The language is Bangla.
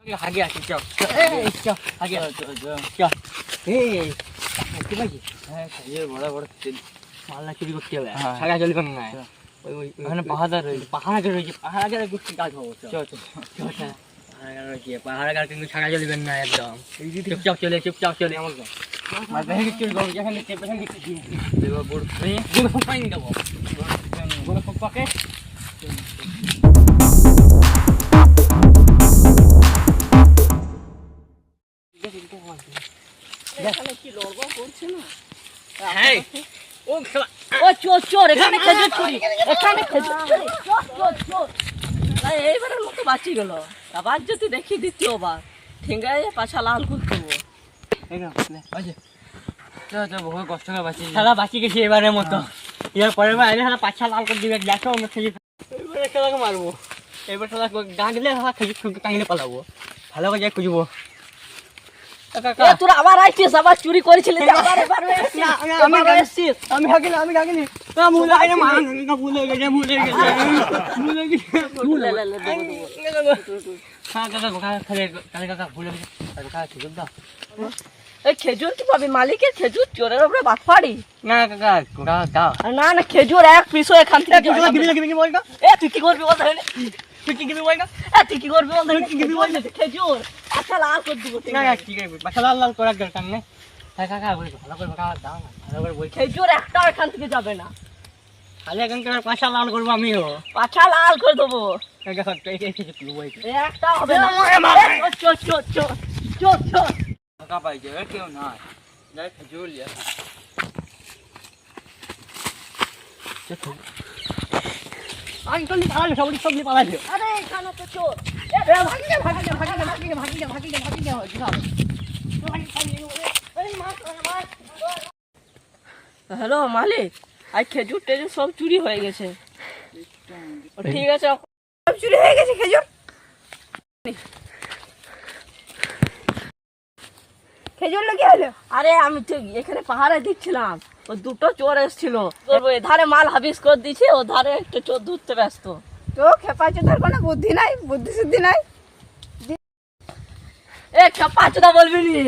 আগে আসি চল আগে এই কি ভাই হ্যাঁ এই বড় বড় মাল্লা চুরি করতে হবে সাগা চলবে না ওই ওই ওখানে পাহাড় রয়েছে পাহাড়ে গুষ্টি কাজ হবে চল চল পাহাড়ে কিন্তু সাগা চলবেন না একদম চুপচাপ চলে আমার চুরি করবো যেখানে পেছন দিকে দেবো বড় পাইনি দেবো বড় পাকে কি লড়বা করছে না হ্যাঁ ও চোর চোর এখানে খেজুর চুরি এখানে খেজুর চুরি চোর এইবারের মতো বাঁচি গেল আবার যদি দেখি দ্বিতীয়বার ঠেঙ্গায় পাছা লাল করতে বহু কষ্ট করে বাঁচি সারা বাঁচি গেছি এবারের মতো এবার পরের বার আইলে সারা পাছা লাল করে দিবে দেখো আমরা খেয়ে এবারে খেলাকে মারবো এবার সারা গা দিলে সারা খেজুর টাঙিয়ে পালাবো ভালো করে যাই খুঁজবো তোরা আবার আইছিস আবার চুরি করেছিলি আমি থাকিনি খেজুর কি পাবি মালিকের খেজুর চোরের উপরে বাটপাড়ি না কাকা না না খেজুর এক পিসও এখান থেকে তুই কি করবি বল তুই কি করবি বল খেজুর আচ্ছা লাল করে দিব লাল করার দরকার নেই কাকা ভালো করে দাও না ভালো করে বই খেজুর একটা এখান থেকে যাবে না খালি এখন পাছা লাল করবো আমিও পাছা লাল করে দেবো একটা হবে না চোর টাকা পাইছে কেউ নাই যাই খেজুর লিয়া আঙ্কল পালালে সব নিয়ে পালালে আরে এখানে তো চোর হ্যালো মালিক আজ খেজুর টেজুর সব চুরি হয়ে গেছে ঠিক আছে সব চুরি হয়ে গেছে খেজুর খেজুর লেগে হলো আরে আমি তো এখানে পাহাড়ে দিচ্ছিলাম ও দুটো চোর এসেছিল এধারে মাল হাবিস করে দিয়েছি ও ধারে একটা চোর ধরতে ব্যস্ত তো খেপা চোদার কোনো বুদ্ধি নাই বুদ্ধি শুদ্ধি নাই এ খেপা চোদা বলবি নি